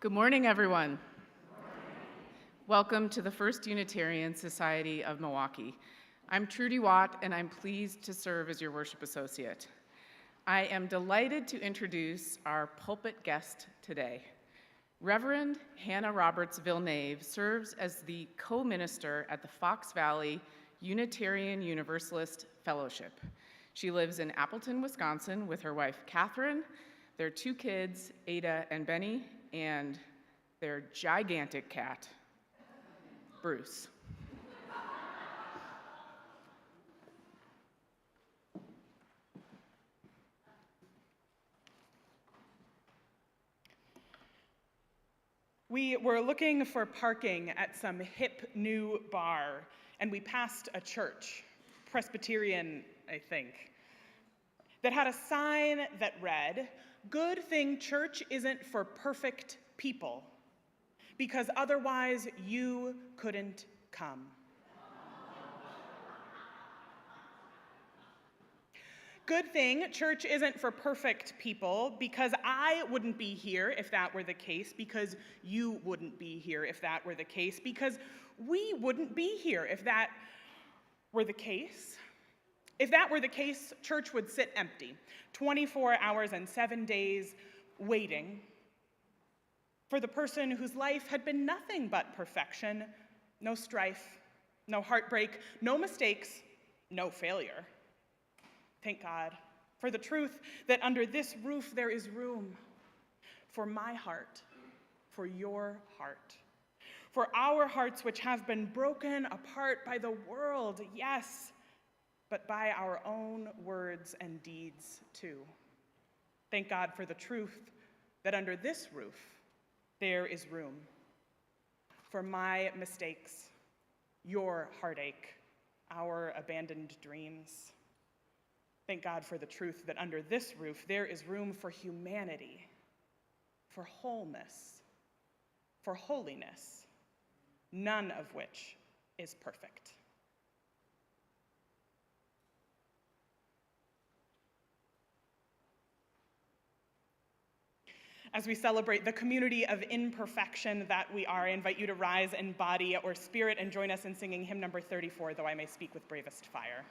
Good morning, everyone. Welcome to the First Unitarian Society of Milwaukee. I'm Trudy Watt, and I'm pleased to serve as your worship associate. I am delighted to introduce our pulpit guest today. Reverend Hannah Roberts Villeneuve serves as the co-minister at the Fox Valley Unitarian Universalist Fellowship. She lives in Appleton, Wisconsin with her wife, Catherine, their two kids, Ada and Benny, and their gigantic cat, Bruce. We were looking for parking at some hip new bar, and we passed a church, Presbyterian, I think, that had a sign that read, "Good thing church isn't for perfect people, because otherwise you couldn't come." Good thing church isn't for perfect people, because I wouldn't be here if that were the case, because you wouldn't be here if that were the case, because we wouldn't be here if that were the case. If that were the case, church would sit empty, 24 hours and 7 days, waiting for the person whose life had been nothing but perfection, no strife, no heartbreak, no mistakes, no failure. Thank God for the truth that under this roof there is room for my heart, for your heart, for our hearts which have been broken apart by the world, yes, but by our own words and deeds too. Thank God for the truth that under this roof there is room for my mistakes, your heartache, our abandoned dreams. Thank God for the truth that under this roof there is room for humanity, for wholeness, for holiness, none of which is perfect. As we celebrate the community of imperfection that we are, I invite you to rise in body or spirit and join us in singing hymn number 34, Though I May Speak with Bravest Fire.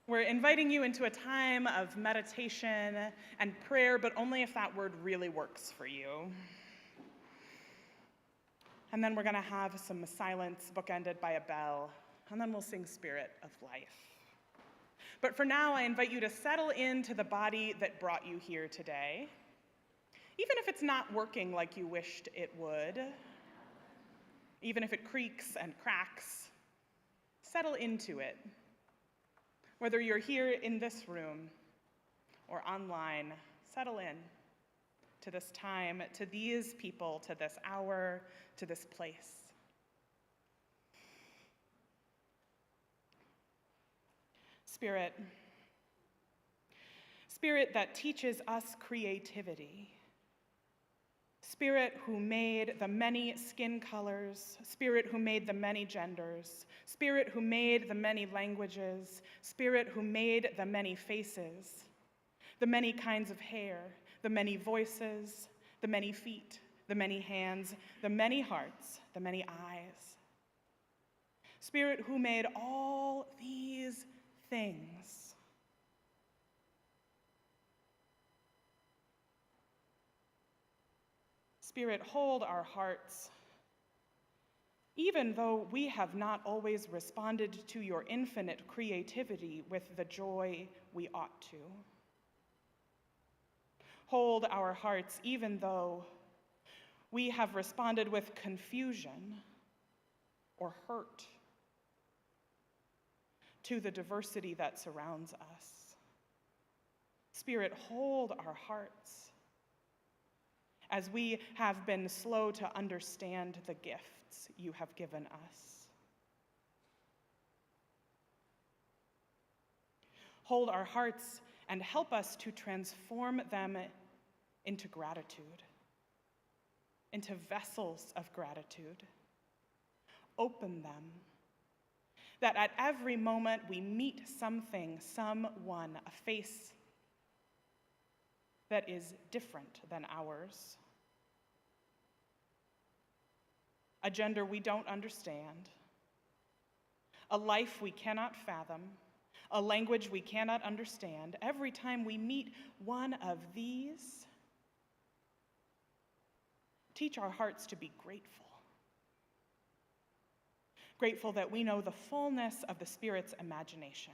We're inviting you into a time of meditation and prayer, but only if that word really works for you. And then we're going to have some silence bookended by a bell, and then we'll sing Spirit of Life. But for now, I invite you to settle into the body that brought you here today, even if it's not working like you wished it would. even if it creaks and cracks. Settle into it. Whether you're here in this room or online, settle in to this time, to these people, to this hour, to this place. Spirit, Spirit that teaches us creativity. Spirit who made the many skin colors, Spirit who made the many genders, Spirit who made the many languages, Spirit who made the many faces, the many kinds of hair, the many voices, the many feet, the many hands, the many hearts, the many eyes. Spirit who made all these things. Spirit, hold our hearts, even though we have not always responded to your infinite creativity with the joy we ought to. Hold our hearts, even though we have responded with confusion or hurt to the diversity that surrounds us. Spirit, hold our hearts as we have been slow to understand the gifts you have given us. Hold our hearts and help us to transform them into gratitude, into vessels of gratitude. Open them, that at every moment we meet something, someone, a face that is different than ours, a gender we don't understand, a life we cannot fathom, a language we cannot understand. Every time we meet one of these, teach our hearts to be grateful. Grateful that we know the fullness of the Spirit's imagination.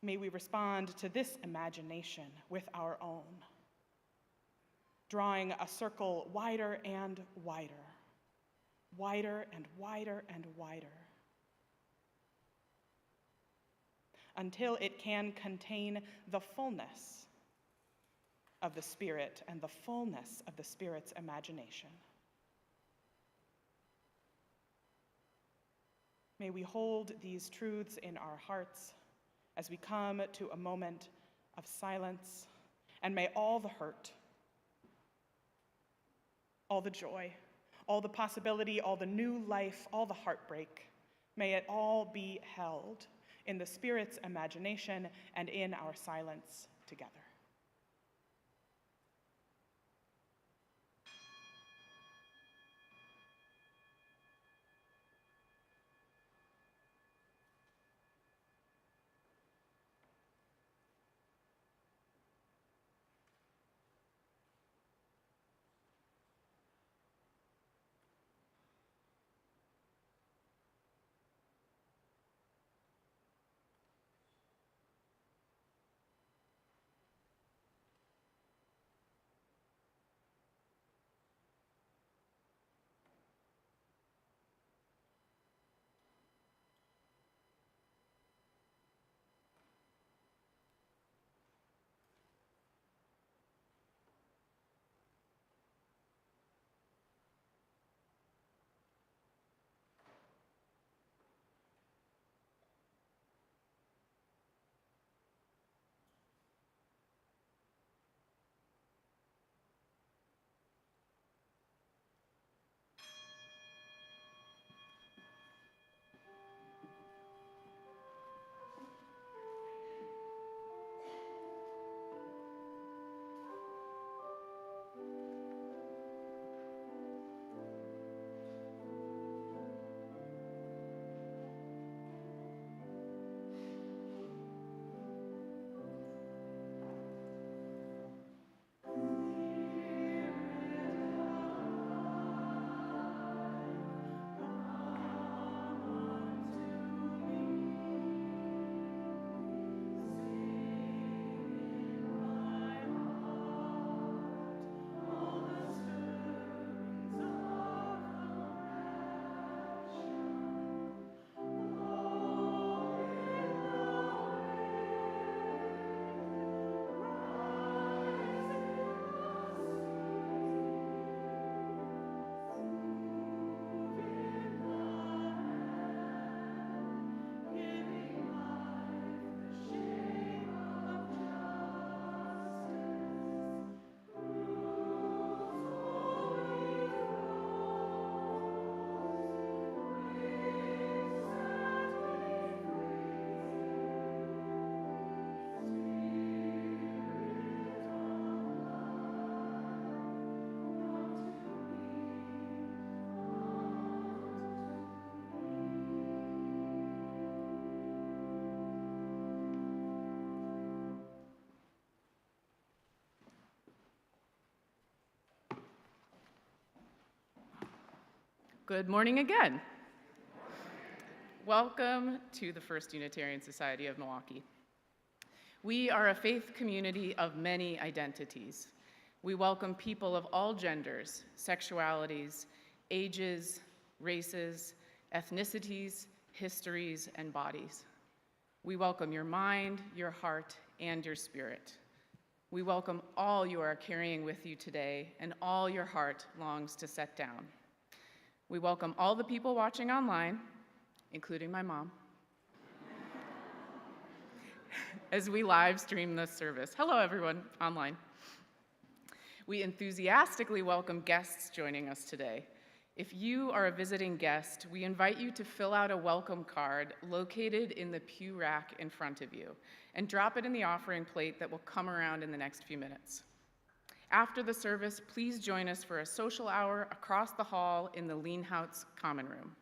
May we respond to this imagination with our own, drawing a circle wider and wider, wider and wider and wider, until it can contain the fullness of the Spirit and the fullness of the Spirit's imagination. May we hold these truths in our hearts as we come to a moment of silence, and may all the hurt, all the joy, all the possibility, all the new life, all the heartbreak, may it all be held in the Spirit's imagination and in our silence together. Good morning again. Welcome to the First Unitarian Society of Milwaukee. We are a faith community of many identities. We welcome people of all genders, sexualities, ages, races, ethnicities, histories, and bodies. We welcome your mind, your heart, and your spirit. We welcome all you are carrying with you today and all your heart longs to set down. We welcome all the people watching online, including my mom, as we live stream this service. Hello, everyone online. We enthusiastically welcome guests joining us today. If you are a visiting guest, we invite you to fill out a welcome card located in the pew rack in front of you and drop it in the offering plate that will come around in the next few minutes. After the service, please join us for a social hour across the hall in the Leanhouse Common Room.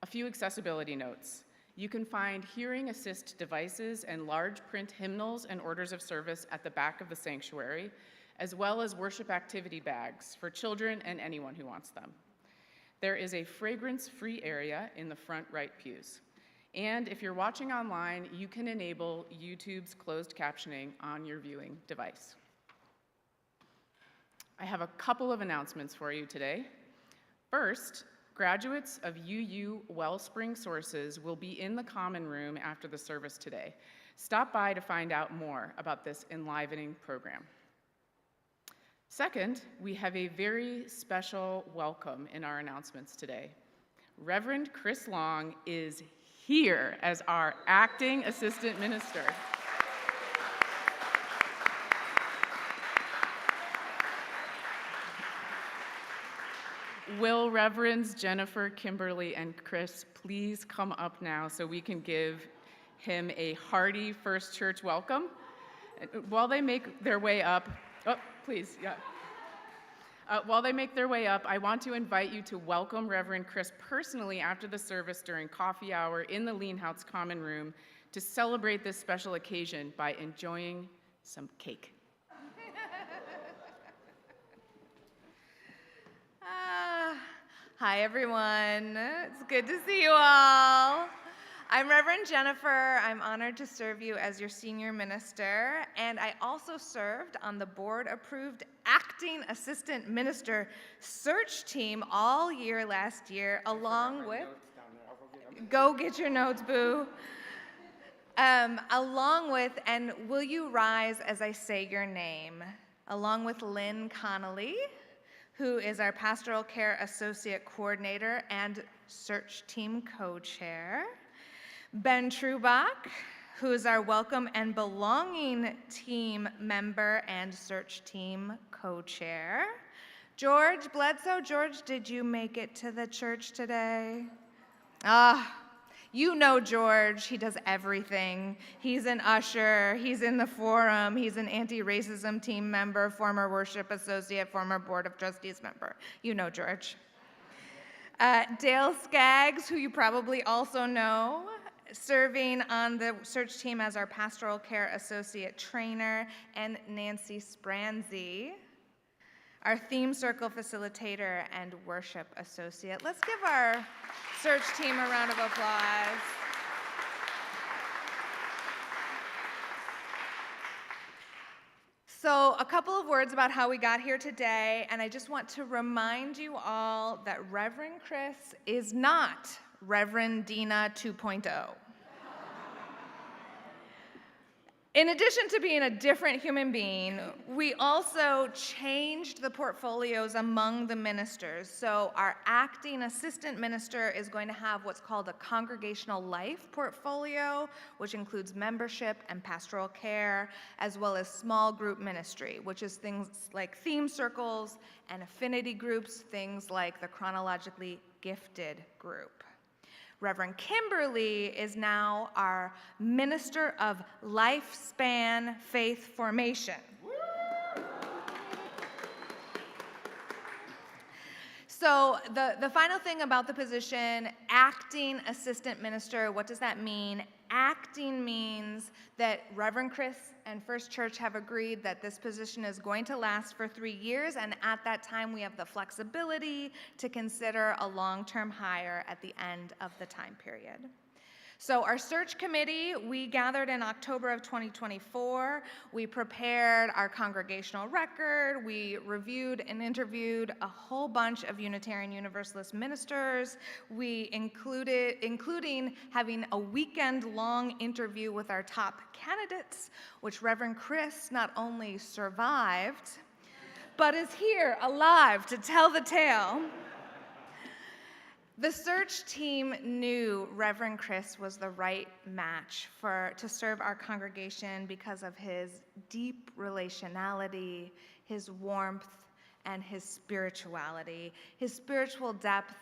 A few accessibility notes. You can find hearing assist devices and large print hymnals and orders of service at the back of the sanctuary, as well as worship activity bags for children and anyone who wants them. There is a fragrance-free area in the front right pews. And if you're watching online, you can enable YouTube's closed captioning on your viewing device. I have a couple of announcements for you today. First, graduates of UU Wellspring Sources will be in the common room after the service today. Stop by to find out more about this enlivening program. Second, we have a very special welcome in our announcements today. Reverend Chris Long is here as our acting assistant minister. Will Reverends Jennifer, Kimberly, and Chris please come up now so we can give him a hearty First Church welcome? While they make their way up, please, yeah. While they make their way up, I want to invite you to welcome Reverend Chris personally after the service during coffee hour in the Leanhouse Common Room to celebrate this special occasion by enjoying some cake. Hi, everyone. It's good to see you all. I'm Reverend Jennifer. I'm honored to serve you as your senior minister, and I also served on the board-approved acting assistant minister search team all year last year, along with... Go get your notes, boo. Along with, and will you rise as I say your name, along with Lynn Connolly, who is our Pastoral Care Associate Coordinator and Search Team Co-Chair, Ben Trubach, who is our Welcome and Belonging Team Member and Search Team Co-Chair, George Bledsoe. George, did you make it to the church today? You know George, he does everything. He's an usher, he's in the forum, he's an anti-racism team member, former worship associate, former board of trustees member. You know George. Dale Skaggs, who you probably also know, serving on the search team as our pastoral care associate trainer, and Nancy Spranzi, our theme circle facilitator and worship associate. Let's give our search team a round of applause. So a couple of words about how we got here today, and I just want to remind you all that Reverend Chris is not Reverend Dina 2.0. In addition to being a different human being, we also changed the portfolios among the ministers. So our acting assistant minister is going to have what's called a congregational life portfolio, which includes membership and pastoral care, as well as small group ministry, which is things like theme circles and affinity groups, things like the chronologically gifted group. Reverend Kimberly is now our Minister of Lifespan Faith Formation. So the final thing about the position, acting assistant minister, what does that mean? Acting means that Reverend Chris and First Church have agreed that this position is going to last for 3 years, and at that time we have the flexibility to consider a long-term hire at the end of the time period. So our search committee, we gathered in October of 2024. We prepared our congregational record. We reviewed and interviewed a whole bunch of Unitarian Universalist ministers. Including having a weekend-long interview with our top candidates, which Reverend Chris not only survived, but is here alive to tell the tale. The search team knew Reverend Chris was the right match to serve our congregation because of his deep relationality, his warmth, and his spirituality. His spiritual depth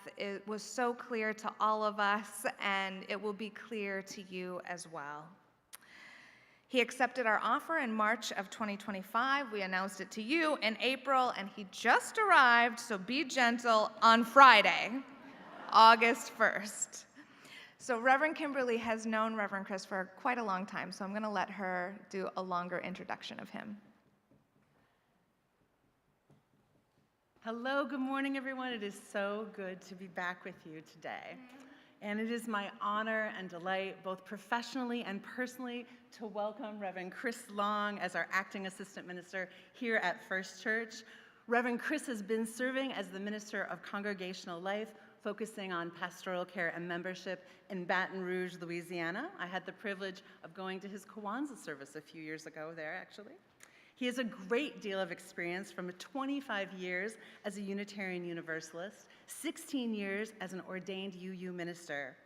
was so clear to all of us, and it will be clear to you as well. He accepted our offer in March of 2025. We announced it to you in April, and he just arrived, so be gentle, on Friday, August 1st. So Reverend Kimberly has known Reverend Chris for quite a long time, so I'm going to let her do a longer introduction of him. Hello, good morning, everyone. It is so good to be back with you today. And it is my honor and delight, both professionally and personally, to welcome Reverend Chris Long as our acting assistant minister here at First Church. Reverend Chris has been serving as the Minister of Congregational Life, focusing on pastoral care and membership in Baton Rouge, Louisiana. I had the privilege of going to his Kwanzaa service a few years ago there, actually. He has a great deal of experience from 25 years as a Unitarian Universalist, 16 years as an ordained UU minister.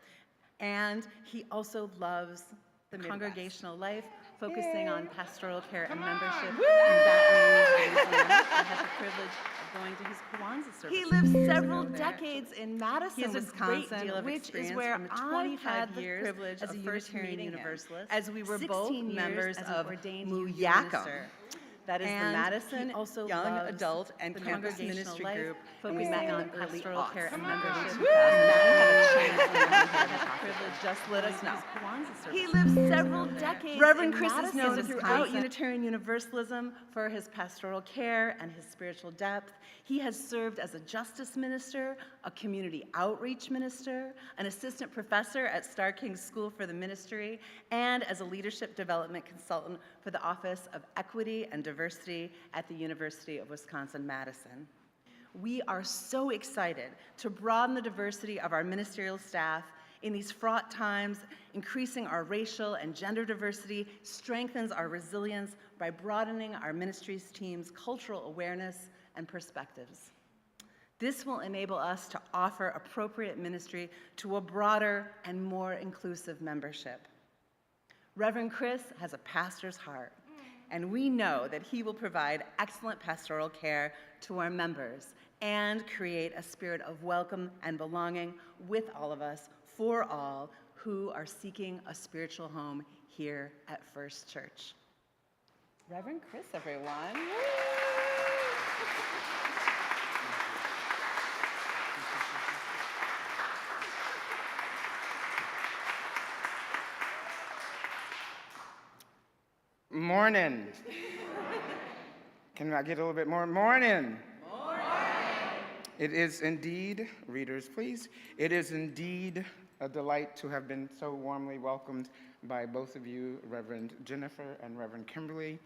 And he also loves the congregational life, focusing on pastoral care and membership in Baton Rouge, Louisiana. I had the privilege of going to his Kwanzaa service. He lives several decades in Madison, Wisconsin, which is where I had the privilege as a Unitarian Universalist, as we were both members of Muyacum. That is the Madison Young Adult and Campus Ministry Group, focusing on pastoral care and membership. Just let us know. He lives several decades. Reverend Chris is known throughout Unitarian Universalism for his pastoral care and his spiritual depth. He has served as a justice minister, a community outreach minister, an assistant professor at Starr King School for the Ministry, and as a leadership development consultant for the Office of Equity and Diversity at the University of Wisconsin-Madison. We are so excited to broaden the diversity of our ministerial staff in these fraught times. Increasing our racial and gender diversity strengthens our resilience by broadening our ministries team's cultural awareness and perspectives. This will enable us to offer appropriate ministry to a broader and more inclusive membership. Reverend Chris has a pastor's heart, and we know that he will provide excellent pastoral care to our members and create a spirit of welcome and belonging with all of us, for all who are seeking a spiritual home here at First Church. Reverend Chris, everyone. Morning. Can I get a little bit more? Morning. Morning. It is indeed, readers please, it is indeed a delight to have been so warmly welcomed by both of you, Reverend Jennifer and Reverend Kimberly.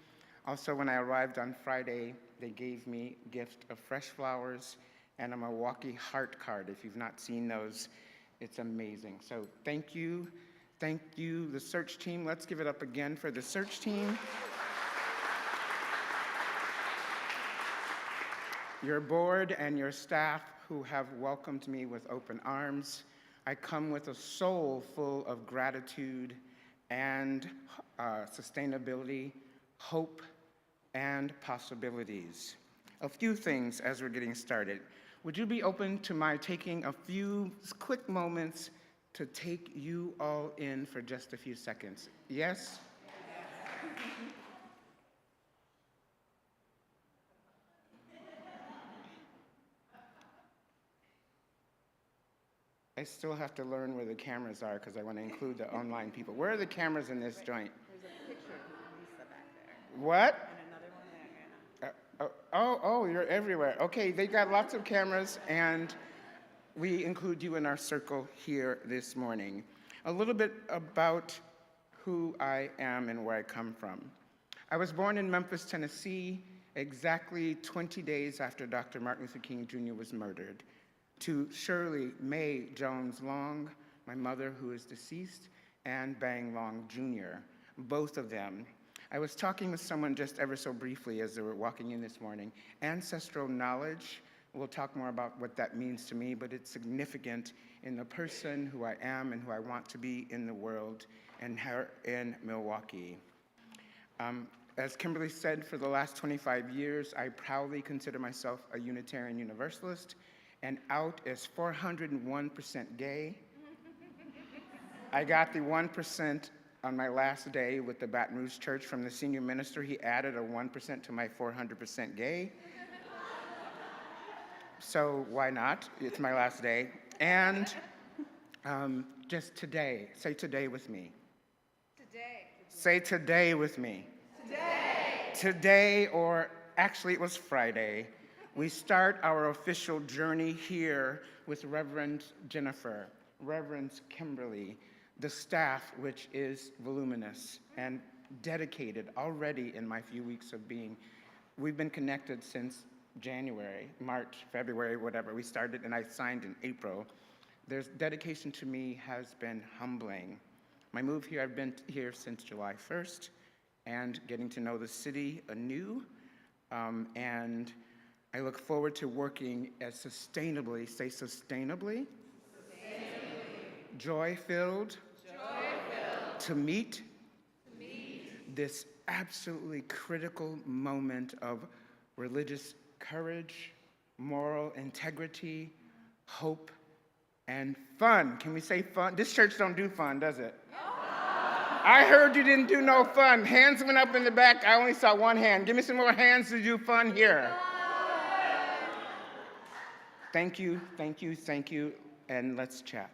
Also, when I arrived on Friday, they gave me a gift of fresh flowers and a Milwaukee heart card. If you've not seen those, it's amazing. So thank you. Thank you, the search team. Let's give it up again for the search team. Your board and your staff who have welcomed me with open arms. I come with a soul full of gratitude and sustainability, hope, and possibilities. A few things as we're getting started. Would you be open to my taking a few quick moments to take you all in for just a few seconds? Yes? I still have to learn where the cameras are because I want to include the online people. Where are the cameras in this joint? What? Oh, you're everywhere. Okay, they got lots of cameras, and we include you in our circle here this morning. A little bit about who I am and where I come from. I was born in Memphis, Tennessee, exactly 20 days after Dr. Martin Luther King Jr. was murdered, to Shirley Mae Jones Long, my mother who is deceased, and Bang Long Jr., both of them. I was talking with someone just ever so briefly as they were walking in this morning. Ancestral knowledge, we'll talk more about what that means to me, but it's significant in the person who I am and who I want to be in the world and here in Milwaukee. As Kimberly said, for the last 25 years, I proudly consider myself a Unitarian Universalist and out as 401% gay. I got the 1% on my last day with the Baton Rouge Church from the senior minister. He added a 1% to my 400% gay. So why not? It's my last day. And just today, say today with me. Today. Say today with me. Today. Today, or actually it was Friday, we start our official journey here with Reverend Jennifer, Reverend Kimberly, the staff, which is voluminous and dedicated already in my few weeks of being. We've been connected since January, March, February, whatever. We started and I signed in April. Their dedication to me has been humbling. My move here, I've been here since July 1st and getting to know the city anew. And I look forward to working as sustainably, say sustainably, joy-filled, to meet this absolutely critical moment of religious courage, moral integrity, hope, and fun. Can we say fun? This church don't do fun, does it? I heard you didn't do no fun. Hands went up in the back. I only saw one hand. Give me some more hands to do fun here. Thank you, thank you, thank you, and let's chat.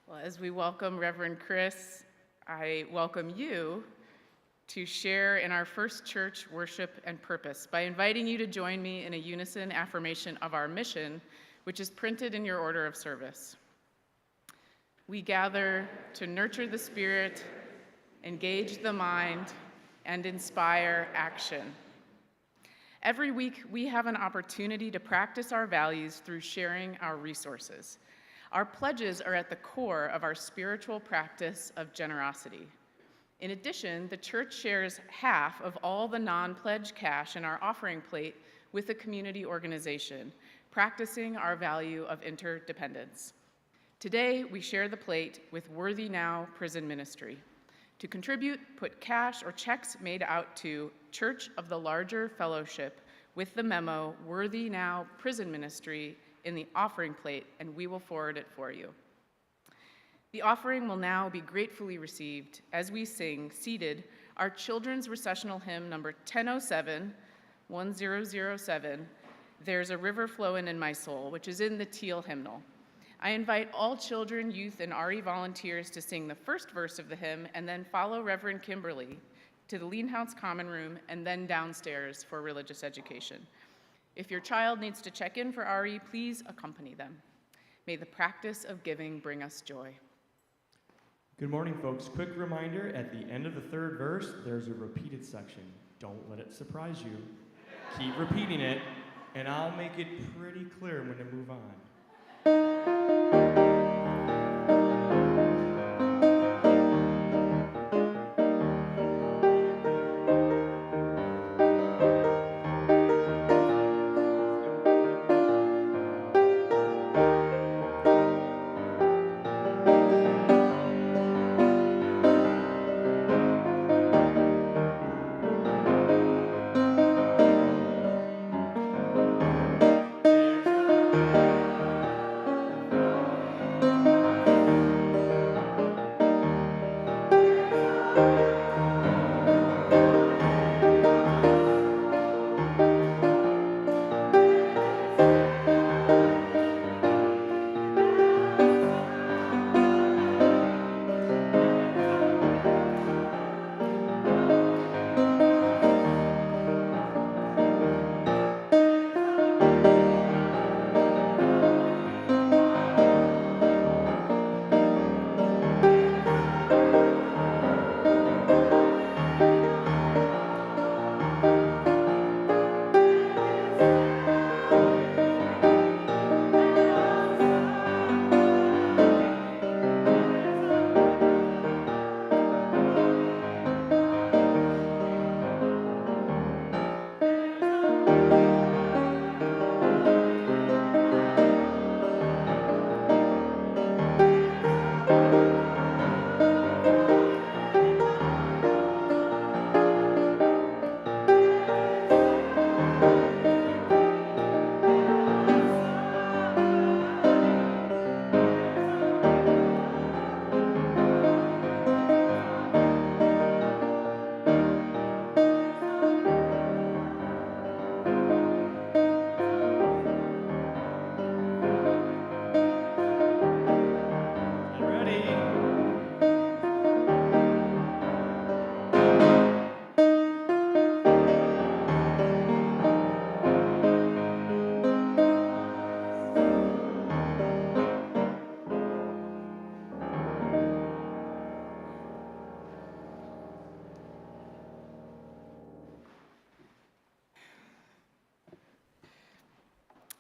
Well, as we welcome Reverend Chris, I welcome you to share in our first church worship and purpose by inviting you to join me in a unison affirmation of our mission, which is printed in your order of service. We gather to nurture the spirit, engage the mind, and inspire action. Every week, we have an opportunity to practice our values through sharing our resources. Our pledges are at the core of our spiritual practice of generosity. In addition, the church shares half of all the non-pledge cash in our offering plate with a community organization, practicing our value of interdependence. Today, we share the plate with Worthy Now Prison Ministry. To contribute, put cash or checks made out to Church of the Larger Fellowship with the memo Worthy Now Prison Ministry in the offering plate, and we will forward it for you. The offering will now be gratefully received as we sing, seated, our children's recessional hymn number 1007, 1007, There's a River Flowin' in My Soul, which is in the teal hymnal. I invite all children, youth, and RE volunteers to sing the first verse of the hymn and then follow Reverend Kimberly to the Lean House Common Room and then downstairs for religious education. If your child needs to check in for RE, please accompany them. May the practice of giving bring us joy. Good morning, folks. Quick reminder, at the end of the third verse, there's a repeated section. Don't let it surprise you. Keep repeating it, and I'll make it pretty clear when to move on.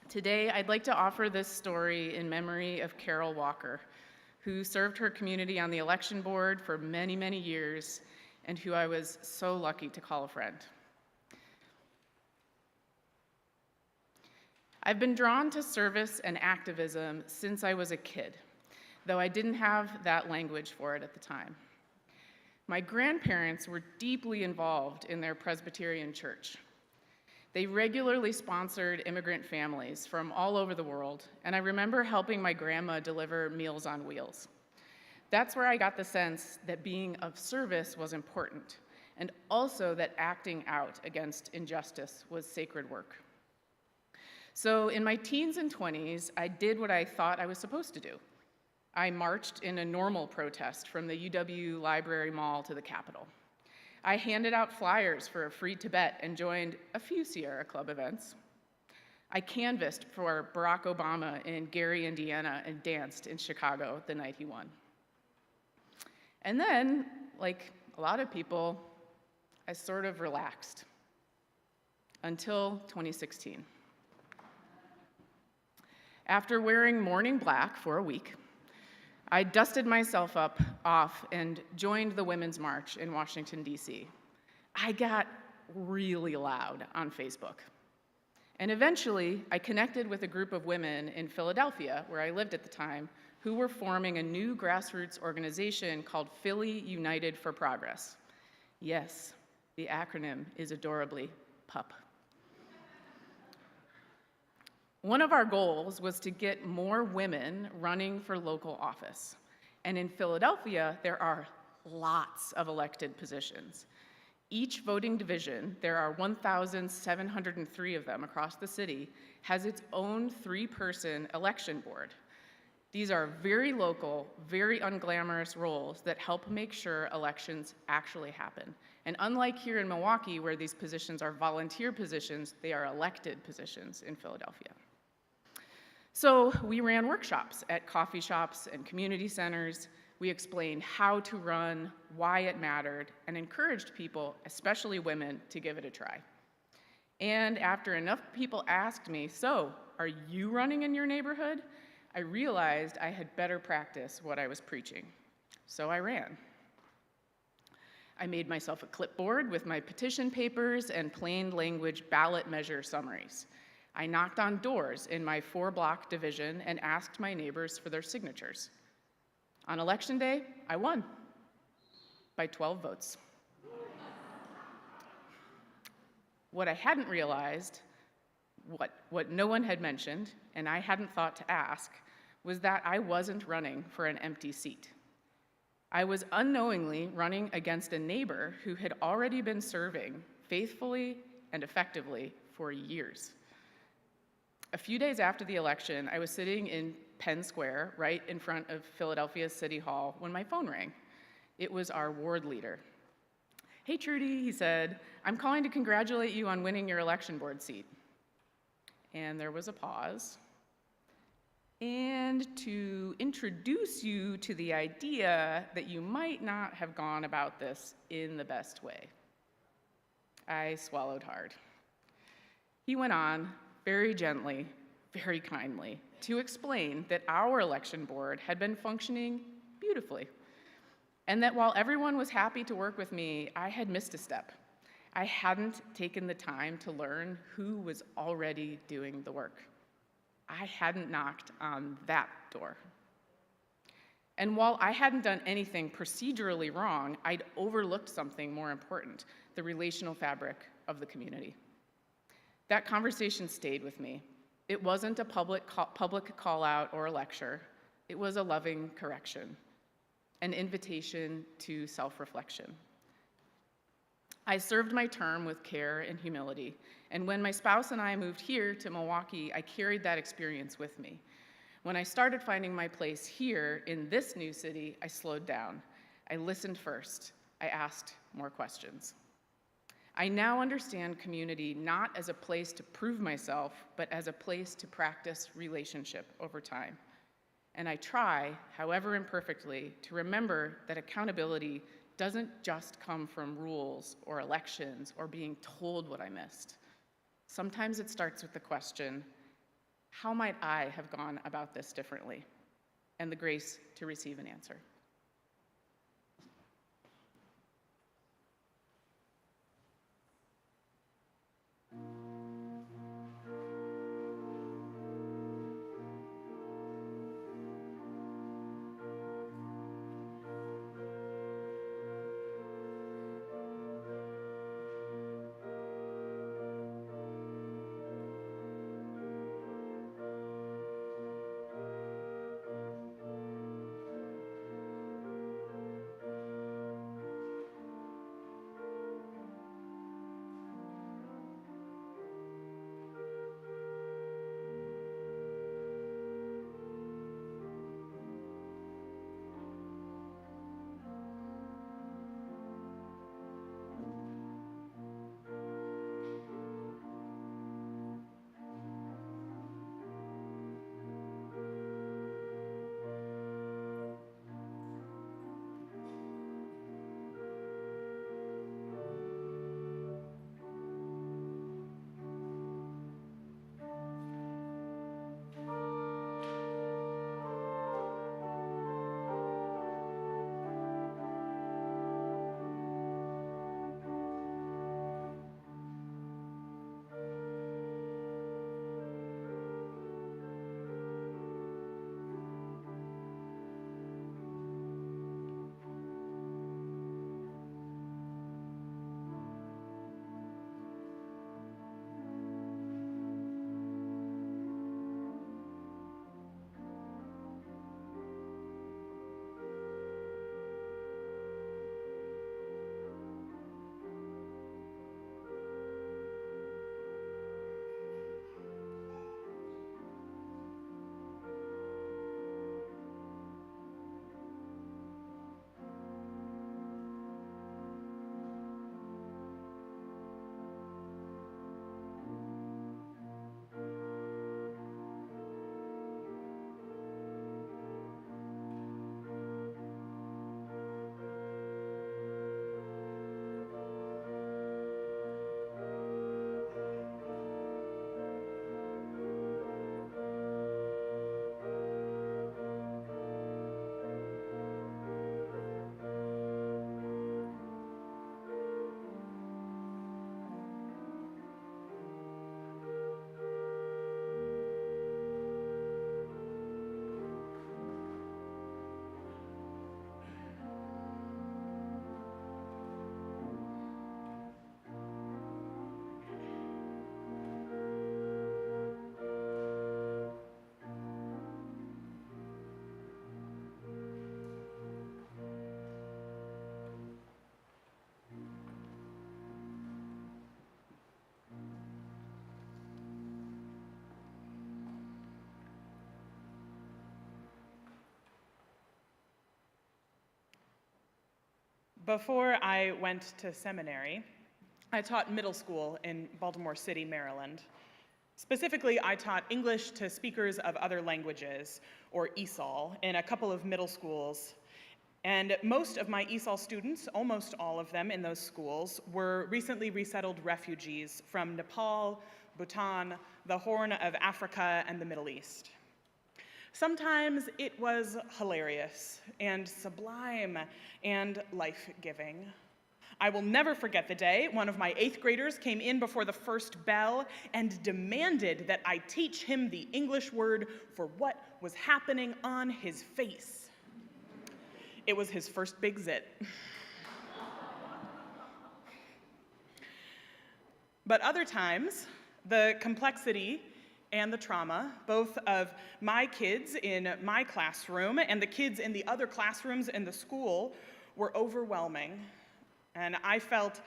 Today, I'd like to offer this story in memory of Carol Walker, who served her community on the election board for many, many years, and who I was so lucky to call a friend. I've been drawn to service and activism since I was a kid, though I didn't have that language for it at the time. My grandparents were deeply involved in their Presbyterian church. They regularly sponsored immigrant families from all over the world, and I remember helping my grandma deliver Meals on Wheels. That's where I got the sense that being of service was important, and also that acting out against injustice was sacred work. So in my teens and 20s, I did what I thought I was supposed to do. I marched in a normal protest from the UW Library Mall to the Capitol. I handed out flyers for a free Tibet and joined a few Sierra Club events. I canvassed for Barack Obama in Gary, Indiana, and danced in Chicago the night he won. And then, like a lot of people, I sort of relaxed until 2016. After wearing mourning black for a week, I dusted myself off and joined the Women's March in Washington, D.C. I got really loud on Facebook. And eventually, I connected with a group of women in Philadelphia, where I lived at the time, who were forming a new grassroots organization called Philly United for Progress. Yes, the acronym is adorably PUP. One of our goals was to get more women running for local office. And in Philadelphia, there are lots of elected positions. Each voting division, there are 1,703 of them across the city, has its own 3-person election board. These are very local, very unglamorous roles that help make sure elections actually happen. And unlike here in Milwaukee, where these positions are volunteer positions, they are elected positions in Philadelphia. So we ran workshops at coffee shops and community centers. We explained how to run, why it mattered, and encouraged people, especially women, to give it a try. And after enough people asked me, "So, are you running in your neighborhood?" I realized I had better practice what I was preaching. So I ran. I made myself a clipboard with my petition papers and plain language ballot measure summaries. I knocked on doors in my 4-block division and asked my neighbors for their signatures. On election day, I won by 12 votes. What I hadn't realized, what no one had mentioned, and I hadn't thought to ask, was that I wasn't running for an empty seat. I was unknowingly running against a neighbor who had already been serving faithfully and effectively for years. A few days after the election, I was sitting in Penn Square, right in front of Philadelphia City Hall, when my phone rang. It was our ward leader. "Hey, Trudy," he said, "I'm calling to congratulate you on winning your election board seat." And there was a pause. "And to introduce you to the idea that you might not have gone about this in the best way." I swallowed hard. He went on, very gently, very kindly, to explain that our election board had been functioning beautifully, and that while everyone was happy to work with me, I had missed a step. I hadn't taken the time to learn who was already doing the work. I hadn't knocked on that door. And while I hadn't done anything procedurally wrong, I'd overlooked something more important: the relational fabric of the community. That conversation stayed with me. It wasn't a public call out or a lecture. It was a loving correction, an invitation to self-reflection. I served my term with care and humility, and when my spouse and I moved here to Milwaukee, I carried that experience with me. When I started finding my place here in this new city, I slowed down. I listened first. I asked more questions. I now understand community not as a place to prove myself, but as a place to practice relationship over time. And I try, however imperfectly, to remember that accountability doesn't just come from rules or elections or being told what I missed. Sometimes it starts with the question, How might I have gone about this differently? And the grace to receive an answer. Before I went to seminary, I taught middle school in Baltimore City, Maryland. Specifically, I taught English to speakers of other languages, or ESOL, in a couple of middle schools. And most of my ESOL students, almost all of them in those schools, were recently resettled refugees from Nepal, Bhutan, the Horn of Africa, and the Middle East. Sometimes it was hilarious and sublime and life-giving. I will never forget the day one of my 8th graders came in before the first bell and demanded that I teach him the English word for what was happening on his face. It was his first big zit. But other times, the complexity and the trauma, both of my kids in my classroom and the kids in the other classrooms in the school, were overwhelming. And I felt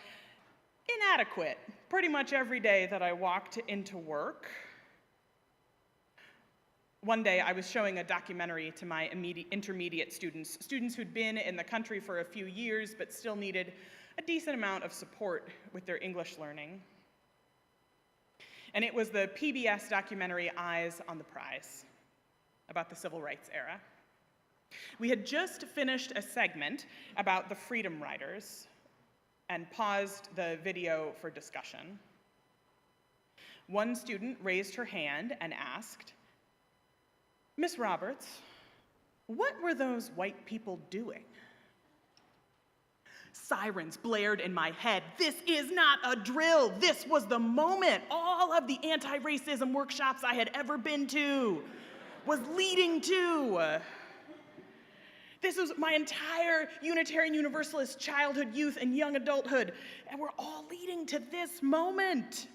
inadequate pretty much every day that I walked into work. One day I was showing a documentary to my intermediate students who'd been in the country for a few years but still needed a decent amount of support with their English learning. And it was the PBS documentary Eyes on the Prize about the Civil Rights era. We had just finished a segment about the Freedom Riders and paused the video for discussion. one student raised her hand and asked, "Miss Roberts, what were those white people doing?" Sirens blared in my head. This is not a drill. This was the moment all of the anti-racism workshops I had ever been to was leading to. This was my entire Unitarian Universalist childhood, youth, and young adulthood, and we're all leading to this moment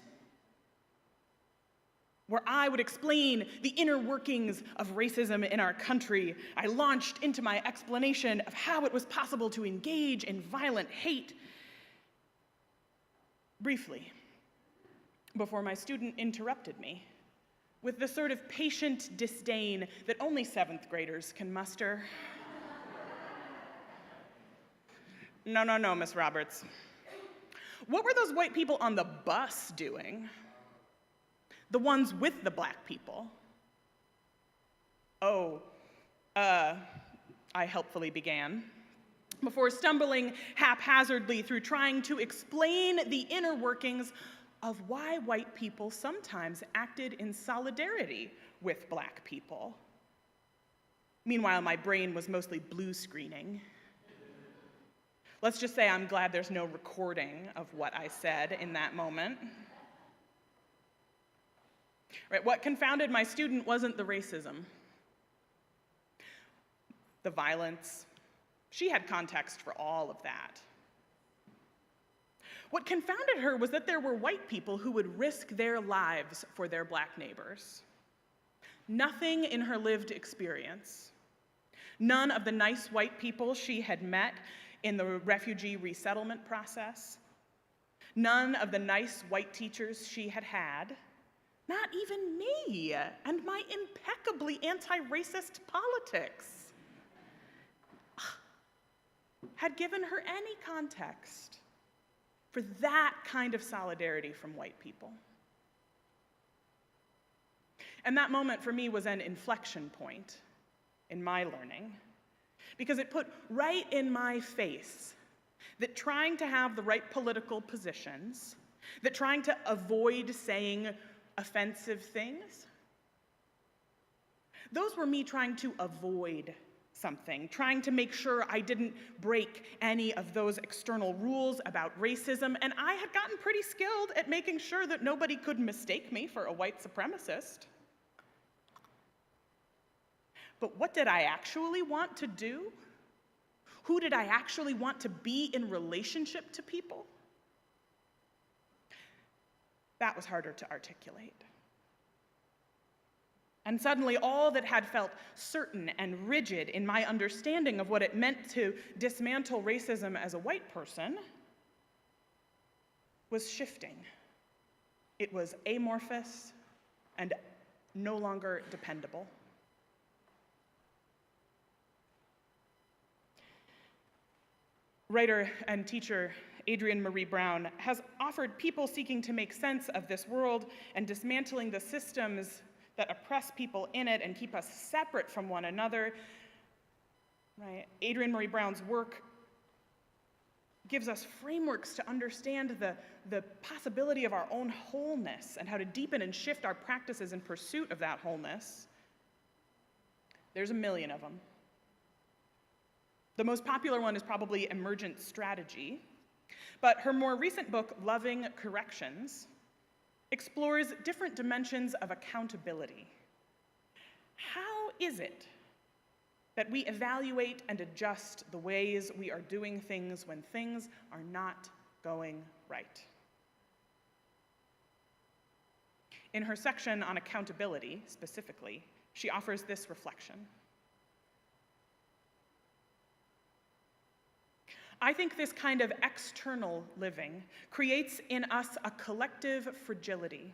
where I would explain the inner workings of racism in our country. I launched into my explanation of how it was possible to engage in violent hate. Briefly, before my student interrupted me, with the sort of patient disdain that only 7th graders can muster. No, Miss Roberts. What were those white people on the bus doing? The ones with the black people. I helpfully began, before stumbling haphazardly through trying to explain the inner workings of why white people sometimes acted in solidarity with black people. Meanwhile, my brain was mostly blue screening. Let's just say I'm glad there's no recording of what I said in that moment. Right, what confounded my student wasn't the racism, the violence. She had context for all of that. What confounded her was that there were white people who would risk their lives for their black neighbors. Nothing in her lived experience, none of the nice white people she had met in the refugee resettlement process, none of the nice white teachers she had had, not even me and my impeccably anti-racist politics, had given her any context for that kind of solidarity from white people. And that moment for me was an inflection point in my learning, because it put right in my face that trying to have the right political positions, that trying to avoid saying offensive things, those were me trying to avoid something, trying to make sure I didn't break any of those external rules about racism, and I had gotten pretty skilled at making sure that nobody could mistake me for a white supremacist. But what did I actually want to do? Who did I actually want to be in relationship to people? That was harder to articulate. And suddenly, all that had felt certain and rigid in my understanding of what it meant to dismantle racism as a white person was shifting. It was amorphous and no longer dependable. Writer and teacher Adrienne Maree Brown has offered people seeking to make sense of this world and dismantling the systems that oppress people in it and keep us separate from one another. Right? Adrienne Maree Brown's work gives us frameworks to understand the possibility of our own wholeness and how to deepen and shift our practices in pursuit of that wholeness. There's a million of them. The most popular one is probably Emergent Strategy, but her more recent book, Loving Corrections, explores different dimensions of accountability. How is it that we evaluate and adjust the ways we are doing things when things are not going right? In her section on accountability, specifically, she offers this reflection. I think this kind of external living creates in us a collective fragility.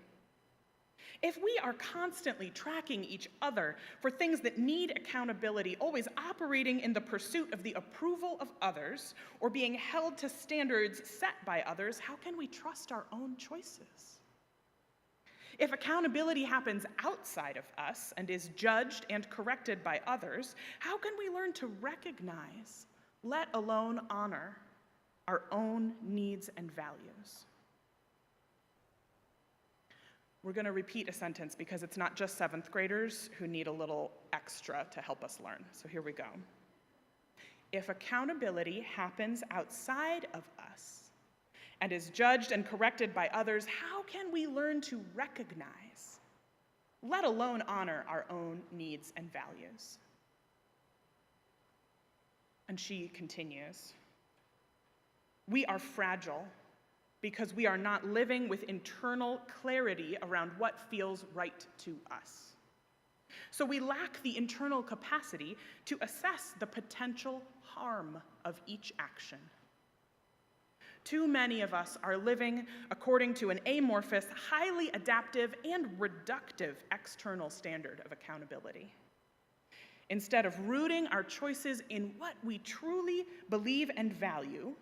If we are constantly tracking each other for things that need accountability, always operating in the pursuit of the approval of others, or being held to standards set by others, how can we trust our own choices? If accountability happens outside of us and is judged and corrected by others, how can we learn to recognize, let alone honor, our own needs and values? we're going to repeat a sentence because it's not just 7th graders who need a little extra to help us learn. So here we go. If accountability happens outside of us and is judged and corrected by others, how can we learn to recognize, let alone honor, our own needs and values? And she continues, we are fragile because we are not living with internal clarity around what feels right to us. So we lack the internal capacity to assess the potential harm of each action. Too many of us are living according to an amorphous, highly adaptive, and reductive external standard of accountability. Instead of rooting our choices in what we truly believe and value,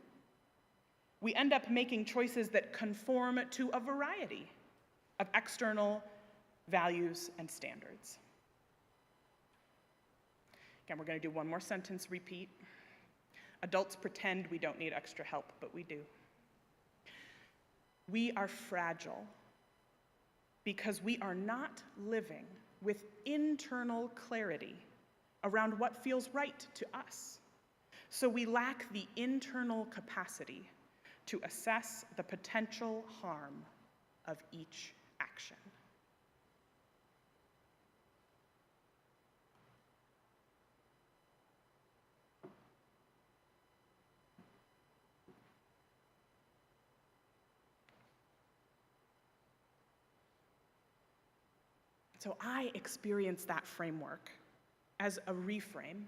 we end up making choices that conform to a variety of external values and standards. Again, we're going to do one more sentence repeat. Adults pretend we don't need extra help, but we do. We are fragile because we are not living with internal clarity around what feels right to us. So we lack the internal capacity to assess the potential harm of each action. So I experience that framework as a reframe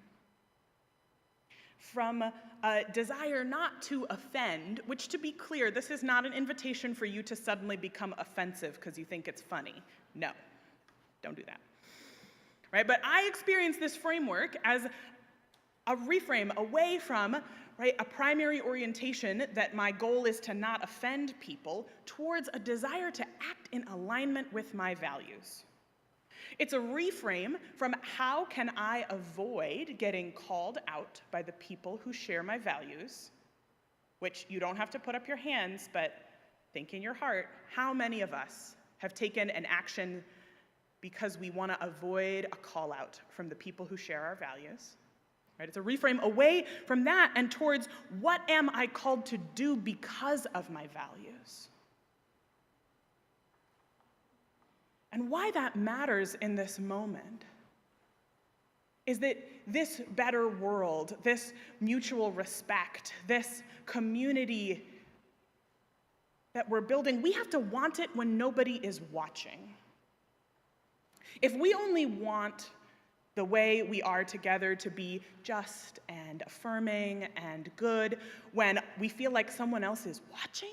from a desire not to offend, which, to be clear, this is not an invitation for you to suddenly become offensive because you think it's funny. No, don't do that. Right? But I experience this framework as a reframe away from, right, a primary orientation that my goal is to not offend people towards a desire to act in alignment with my values. It's a reframe from how can I avoid getting called out by the people who share my values, which you don't have to put up your hands, but think in your heart, how many of us have taken an action because we want to avoid a call out from the people who share our values? Right? It's a reframe away from that and towards what am I called to do because of my values? And why that matters in this moment is that this better world, this mutual respect, this community that we're building, we have to want it when nobody is watching. If we only want the way we are together to be just and affirming and good when we feel like someone else is watching,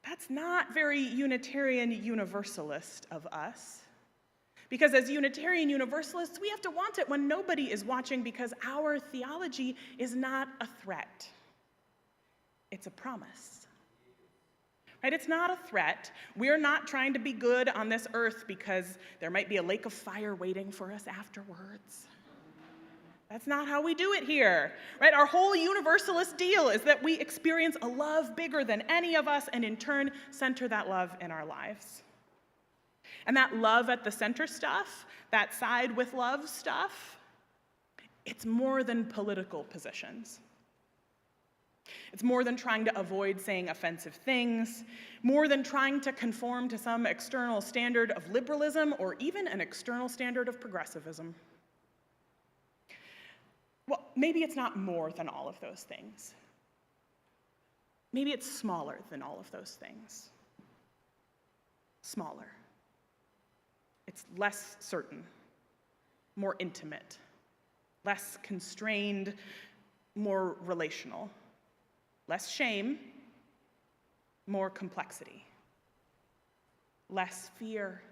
that's not very Unitarian Universalist of us. Because as Unitarian Universalists, we have to want it when nobody is watching because our theology is not a threat. It's a promise. Right? It's not a threat. We're not trying to be good on this earth because there might be a lake of fire waiting for us afterwards. That's not how we do it here, right? Our whole universalist deal is that we experience a love bigger than any of us and in turn center that love in our lives. And that love at the center stuff, that side with love stuff, it's more than political positions. It's more than trying to avoid saying offensive things, more than trying to conform to some external standard of liberalism or even an external standard of progressivism. Well, maybe it's not more than all of those things. Maybe it's smaller than all of those things. Smaller. It's less certain, more intimate, less constrained, more relational. Less shame, more complexity. Less fear,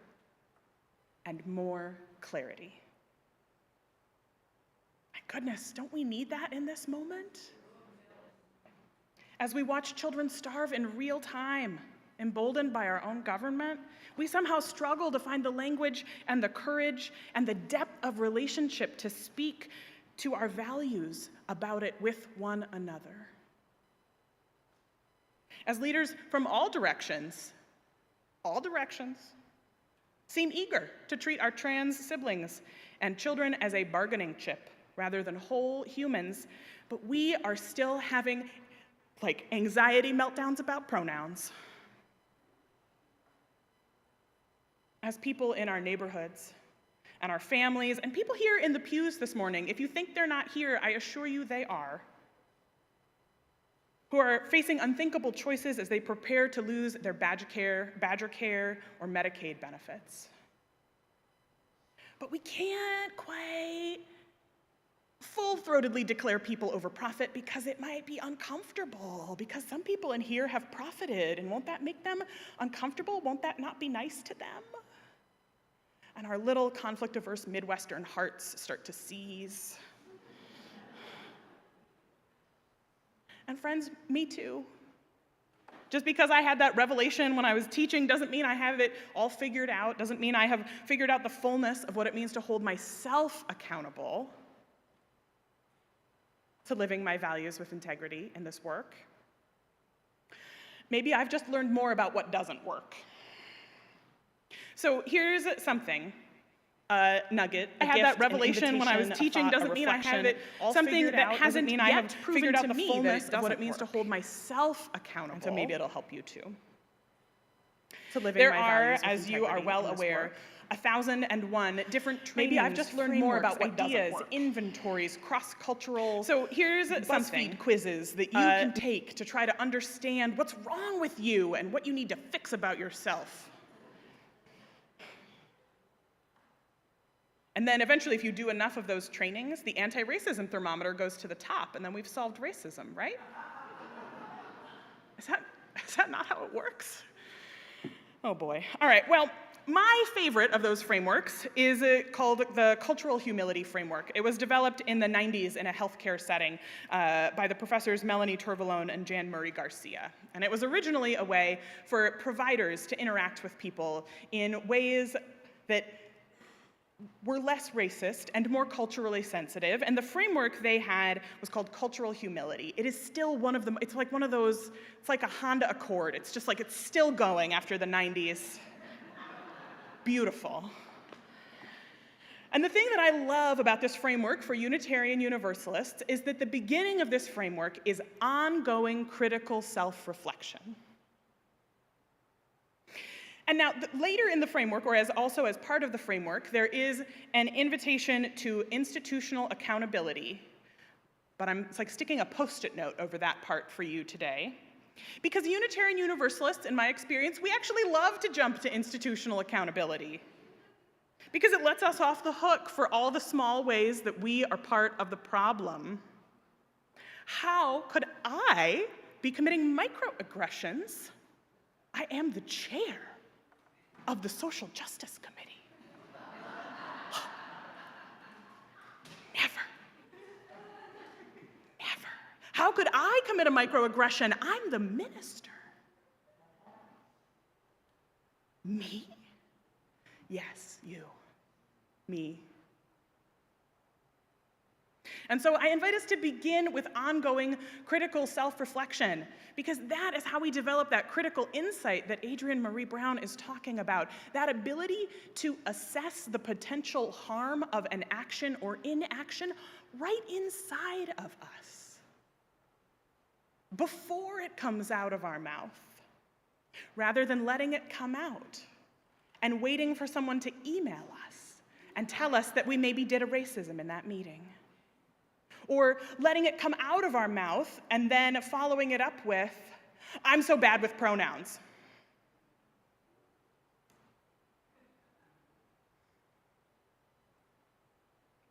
and more clarity. My goodness, don't we need that in this moment? As we watch children starve in real time, emboldened by our own government, we somehow struggle to find the language and the courage and the depth of relationship to speak to our values about it with one another. As leaders from all directions, all directions, seem eager to treat our trans siblings and children as a bargaining chip rather than whole humans, but we are still having anxiety meltdowns about pronouns. As people in our neighborhoods and our families and people here in the pews this morning, if you think they're not here, I assure you they are, who are facing unthinkable choices as they prepare to lose their Badger Care, or Medicaid benefits. But we can't quite full-throatedly declare people over profit because it might be uncomfortable, because some people in here have profited, and won't that make them uncomfortable? Won't that not be nice to them? And our little conflict-averse Midwestern hearts start to seize. And friends, me too. Just because I had that revelation when I was teaching doesn't mean I have it all figured out, doesn't mean I have figured out the fullness of what it means to hold myself accountable to living my values with integrity in this work. Maybe I've just learned more about what doesn't work. So here's something. Nugget. I had that revelation when I was teaching doesn't mean I have it all something that hasn't mean I have figured out the fullness of what it means to hold myself accountable. And so maybe it'll help you too. To living there are, as you are well aware, 1,001 different trainings. Maybe I've just learned more about what ideas, inventories, cross-cultural. So here's BuzzFeed quizzes that you can take to try to understand what's wrong with you and what you need to fix about yourself. And then eventually, if you do enough of those trainings, the anti-racism thermometer goes to the top, and then we've solved racism, right? Is that not how it works? Oh boy. All right, well, my favorite of those frameworks is called the Cultural Humility Framework. It was developed in the 90s in a healthcare setting by the professors Melanie Turvalone and Jan Murray Garcia. And it was originally a way for providers to interact with people in ways that were less racist and more culturally sensitive, and the framework they had was called Cultural Humility. It is still one of them, it's like one of those, it's like a Honda Accord. It's just like, it's still going after the 90s. Beautiful. And the thing that I love about this framework for Unitarian Universalists is that the beginning of this framework is ongoing critical self-reflection. And now, later in the framework, or also as part of the framework, there is an invitation to institutional accountability. But it's like sticking a Post-it note over that part for you today. Because Unitarian Universalists, in my experience, we actually love to jump to institutional accountability. Because it lets us off the hook for all the small ways that we are part of the problem. How could I be committing microaggressions? I am the chair of the Social Justice Committee. Never. Never. How could I commit a microaggression? I'm the minister. Me? Yes, you. Me. And so I invite us to begin with ongoing critical self-reflection, because that is how we develop that critical insight that Adrienne Maree Brown is talking about, that ability to assess the potential harm of an action or inaction right inside of us, before it comes out of our mouth, rather than letting it come out and waiting for someone to email us and tell us that we maybe did a racism in that meeting. Or letting it come out of our mouth and then following it up with, I'm so bad with pronouns.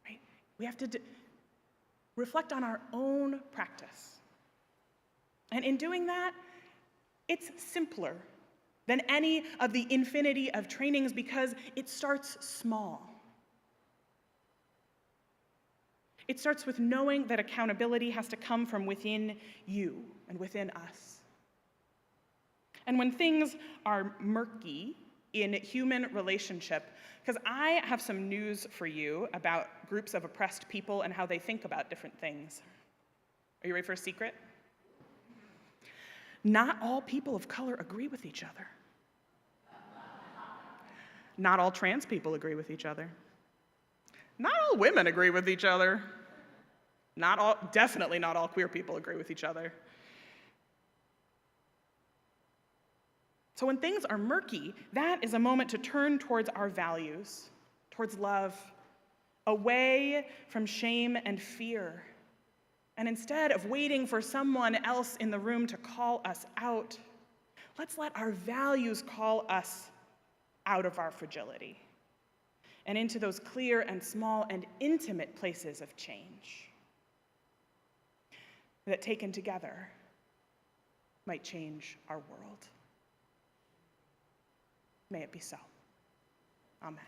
Right? We have to reflect on our own practice. And in doing that, it's simpler than any of the infinity of trainings because it starts small. It starts with knowing that accountability has to come from within you and within us. And when things are murky in human relationship, because I have some news for you about groups of oppressed people and how they think about different things. Are you ready for a secret? Not all people of color agree with each other. Not all trans people agree with each other. Not all women agree with each other. Definitely not all queer people agree with each other. So when things are murky, that is a moment to turn towards our values, towards love, away from shame and fear. And instead of waiting for someone else in the room to call us out, let's let our values call us out of our fragility and into those clear and small and intimate places of change that, taken together, might change our world. May it be so. Amen.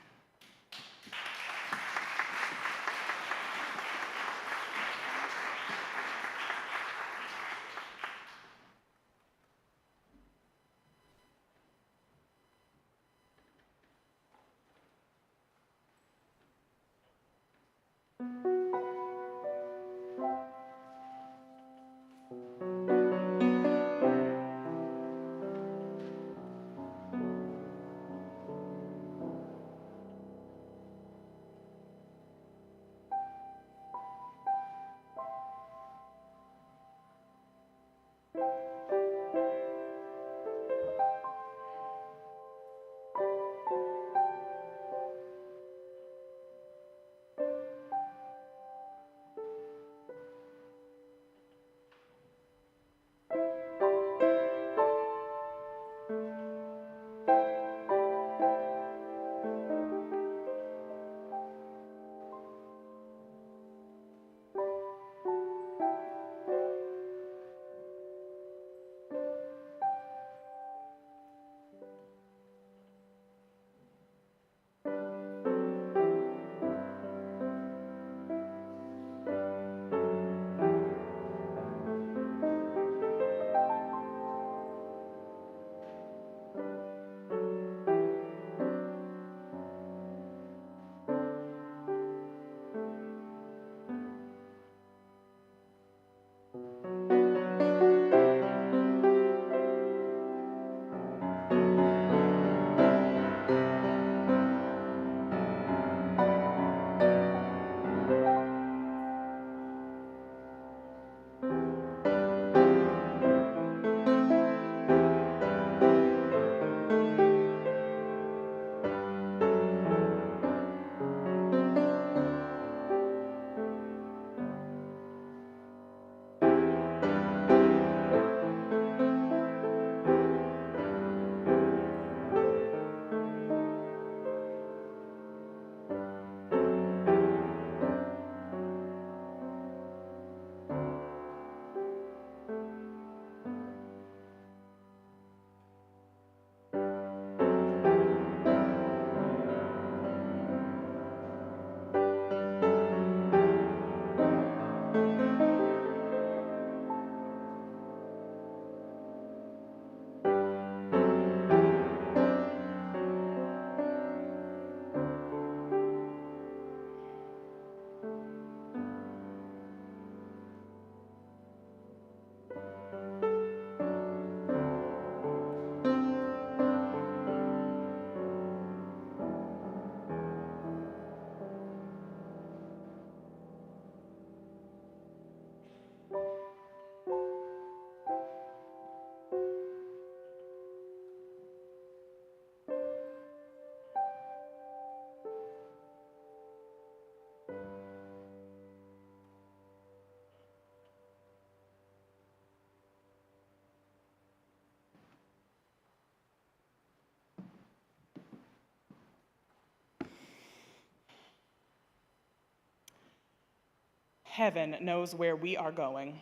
Heaven knows where we are going.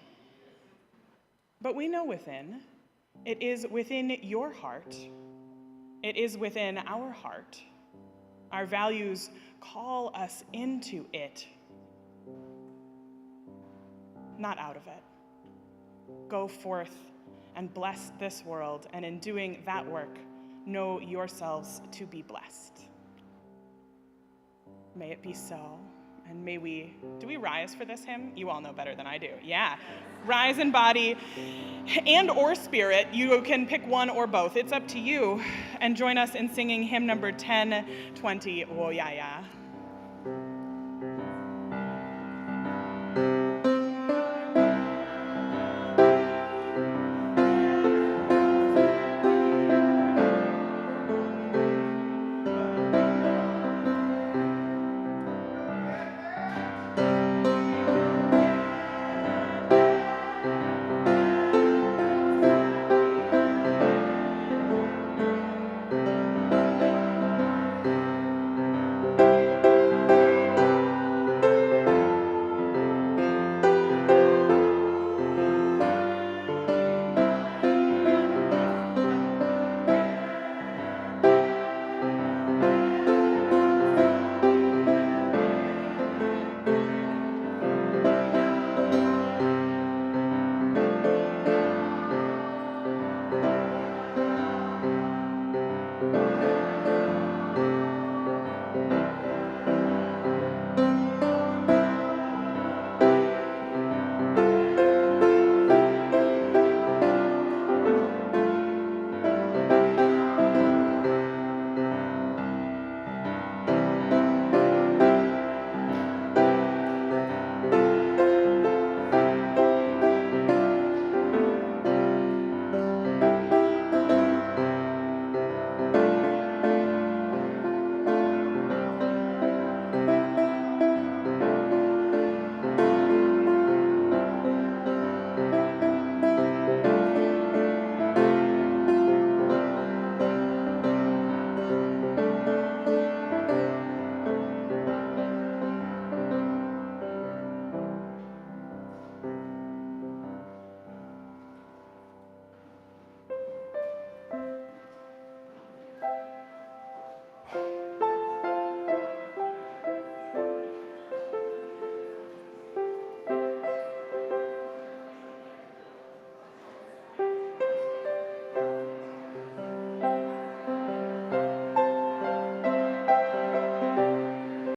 But we know within, it is within your heart. It is within our heart. Our values call us into it, not out of it. Go forth and bless this world, and in doing that work, know yourselves to be blessed. May it be so. And may we, do we rise for this hymn? You all know better than I do. Yeah. Rise in body and or spirit. You can pick one or both. It's up to you. And join us in singing hymn number 1020, Oh Yeah Yeah.